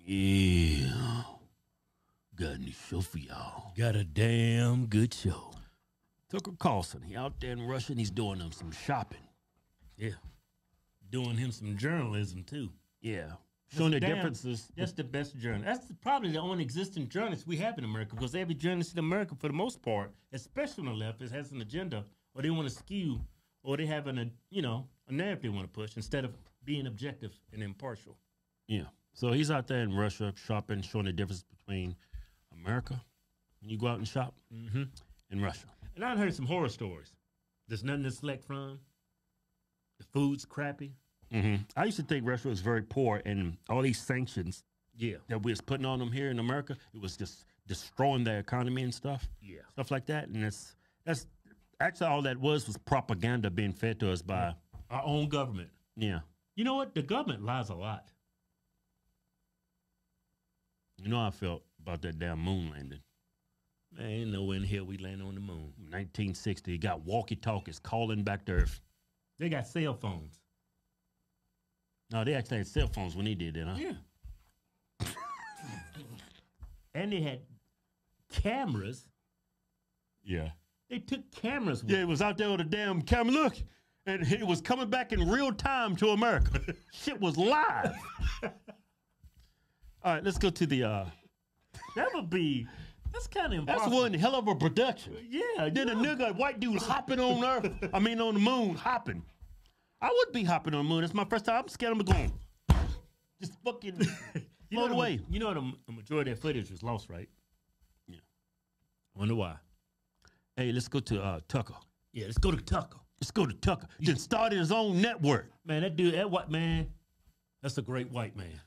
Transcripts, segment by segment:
Yeah. Got a new show for y'all. Got a damn good show. Tucker Carlson, he out there in Russia and he's doing them some shopping. Yeah. Doing him some journalism, too. Yeah. Showing the differences. That's the best journalist. That's probably the only existing journalist we have in America, because every journalist in America, for the most part, especially on the left, has an agenda, or they want to skew, or they have a narrative they want to push instead of being objective and impartial. Yeah. So he's out there in Russia shopping, showing the difference between America, when you go out and shop, and Russia. And I heard some horror stories. There's nothing to select from. The food's crappy. I used to think Russia was very poor, and all these sanctions that we was putting on them here in America, it was just destroying their economy and stuff. Yeah. Stuff like that. And that's actually all that was propaganda being fed to us by our own government. Yeah. You know what? The government lies a lot. You know how I felt about that damn moon landing. Man, ain't nowhere in here we land on the moon. 1960, you got walkie-talkies calling back to Earth. They got cell phones. No, they actually had cell phones when they did that, huh? Yeah. And they had cameras. Yeah. They took cameras with Yeah, it was out there with a damn camera. Look, and it was coming back in real time to America. Shit was live. All right, let's go to the... That's kind of impossible. That's one hell of a production. Yeah. Then a nigga, white dude hopping on Earth. I mean, on the moon, hopping. I would be hopping on the moon. It's my first time. I'm scared I'm going. Just fucking float away. You know the majority of footage was lost, right? Yeah. Wonder why. Hey, let's go to Tucker. Yeah, let's go to Tucker. Let's go to Tucker. Then started his own network. Man, that white man, that's a great white man.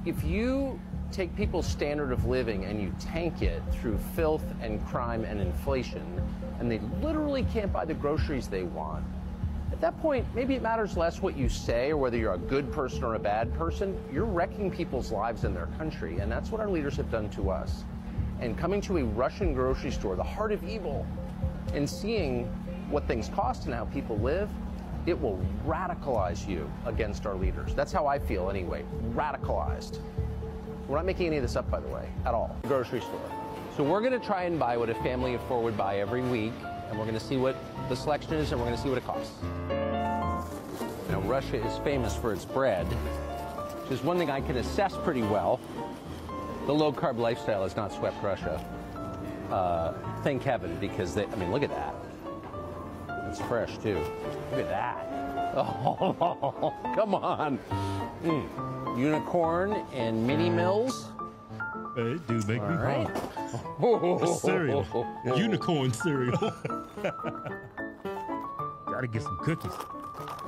If you take people's standard of living and you tank it through filth and crime and inflation, and they literally can't buy the groceries they want, at that point, maybe it matters less what you say or whether you're a good person or a bad person. You're wrecking people's lives in their country, and that's what our leaders have done to us. And coming to a Russian grocery store, the heart of evil, and seeing what things cost and how people live, it will radicalize you against our leaders. That's how I feel anyway, radicalized. We're not making any of this up, by the way, at all. Grocery store. So we're gonna try and buy what a family of four would buy every week, and we're gonna see what the selection is, and we're gonna see what it costs. Now, Russia is famous for its bread, which is one thing I can assess pretty well. The low-carb lifestyle has not swept Russia. Thank heaven, because I mean, look at that. It's fresh, too. Look at that. Oh, come on. Unicorn and mini mills. Hey, dude, make me hungry. Cereal. Unicorn cereal. Gotta get some cookies.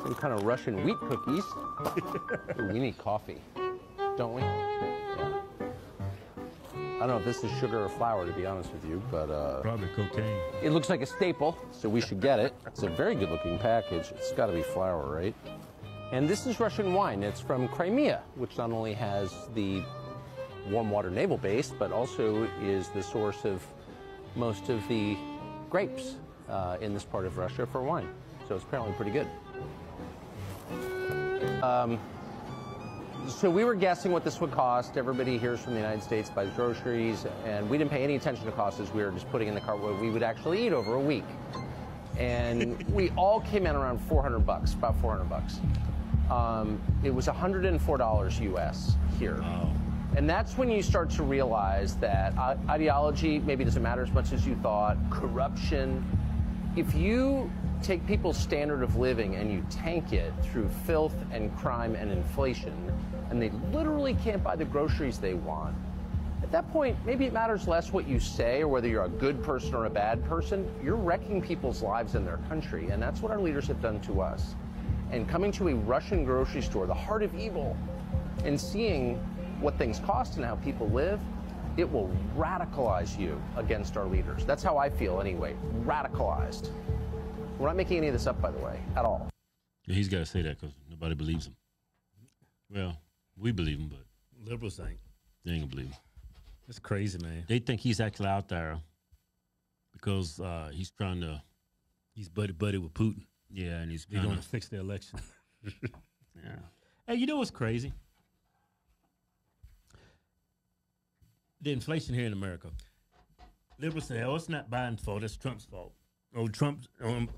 Some kind of Russian wheat cookies. Ooh, we need coffee, don't we? Yeah. I don't know if this is sugar or flour, to be honest with you, but... Probably cocaine. It looks like a staple, so we should get it. It's a very good-looking package. It's got to be flour, right? And this is Russian wine. It's from Crimea, which not only has the warm water naval base, but also is the source of most of the grapes in this part of Russia for wine. So it's apparently pretty good. So we were guessing what this would cost. Everybody hears from the United States, buys groceries, and we didn't pay any attention to costs as we were just putting in the cart what we would actually eat over a week. And we all came in around $400, about $400. It was $104 US here. Wow. And that's when you start to realize that ideology maybe doesn't matter as much as you thought, corruption. If you take people's standard of living and you tank it through filth and crime and inflation, and they literally can't buy the groceries they want, at that point, maybe it matters less what you say or whether you're a good person or a bad person. You're wrecking people's lives in their country, and that's what our leaders have done to us. And coming to a Russian grocery store, the heart of evil, and seeing what things cost and how people live, it will radicalize you against our leaders. That's how I feel anyway, radicalized. We're not making any of this up, by the way, at all. Yeah, he's got to say that because nobody believes him. Well, we believe him, but Liberals think. they ain't going to believe him. That's crazy, man. They think he's actually out there because he's trying to... He's buddy with Putin. Yeah, and he's going to fix the election. Yeah. Hey, you know what's crazy? The inflation here in America. Liberals say, "Oh, it's not Biden's fault. It's Trump's fault." Oh, Trump.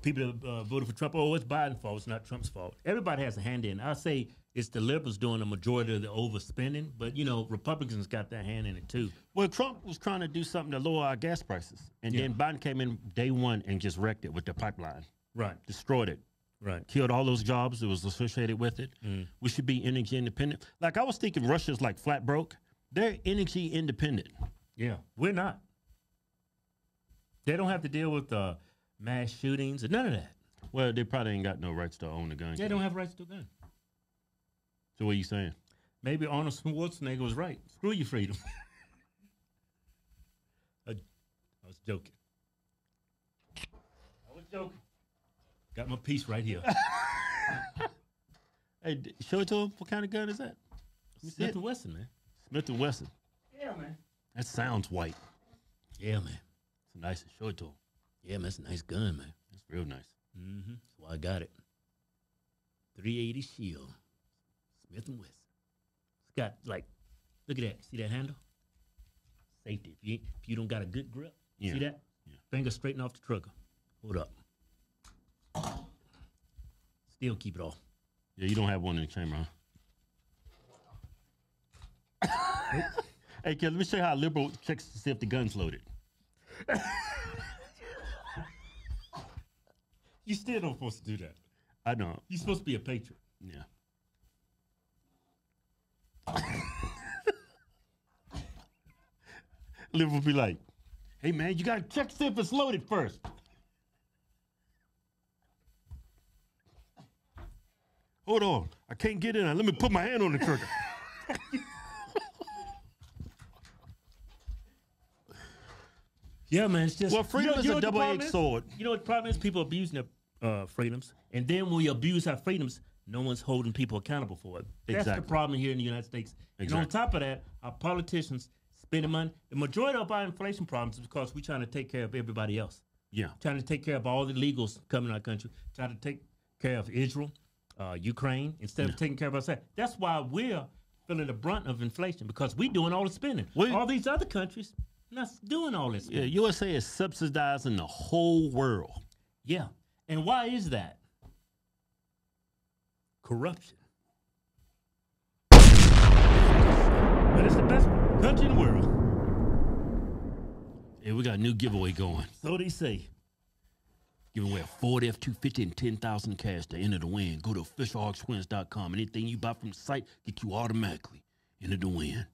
People that voted for Trump. Oh, it's Biden's fault. It's not Trump's fault. Everybody has a hand in. I say it's the liberals doing the majority of the overspending, but Republicans got their hand in it too. Well, Trump was trying to do something to lower our gas prices, and then Biden came in day one and just wrecked it with the pipeline. Right. Destroyed it. Right. Killed all those jobs that was associated with it. We should be energy independent. Like I was thinking Russia's like flat broke. They're energy independent. Yeah. We're not. They don't have to deal with mass shootings or none of that. Well, they probably ain't got no rights to own a gun. They don't have rights to a gun. So what are you saying? Maybe Arnold Schwarzenegger was right. Screw your freedom. I was joking. Got my piece right here. Hey, show it to him. What kind of gun is that? Smith & Wesson, man. Smith & Wesson. Yeah, man. That sounds white. Yeah, man. It's nice. Show it to him. Yeah, man. That's a nice gun, man. It's real nice. Mm-hmm. That's why I got it. 380 Shield. Smith & Wesson. It's got, like, look at that. See that handle? Safety. If you don't got a good grip, see that? Yeah. Finger straighten off the trigger. Hold up. Still keep it off. Yeah, you don't have one in the chamber, huh? Hey, kid, let me show you how a liberal checks to see if the gun's loaded. You still don't supposed to do that. I know. You're supposed to be a patriot. Yeah. Liberal be like, hey, man, you got to check to see if it's loaded first. Hold on. I can't get in. Let me put my hand on the trigger. Yeah, man. It's just Well, freedom is a double-edged sword. You know what the problem is? People abusing their freedoms, and then when we abuse our freedoms, no one's holding people accountable for it. That's Exactly. the problem here in the United States. Exactly. And on top of that, our politicians spending money. The majority of our inflation problems is because we're trying to take care of everybody else. Yeah. Trying to take care of all the illegals coming in our country. Trying to take care of Israel, Ukraine, instead of taking care of ourselves. That's why we're feeling the brunt of inflation, because we're doing all the spending. All these other countries not doing all this. Yeah, USA is subsidizing the whole world. Yeah. And why is that? Corruption. But it's the best country in the world. Hey, we got a new giveaway going. So they say. Giving away a Ford F-250 and $10,000 cash to enter the win. Go to officialhodgetwins.com. Anything you buy from the site, get you automatically into the win.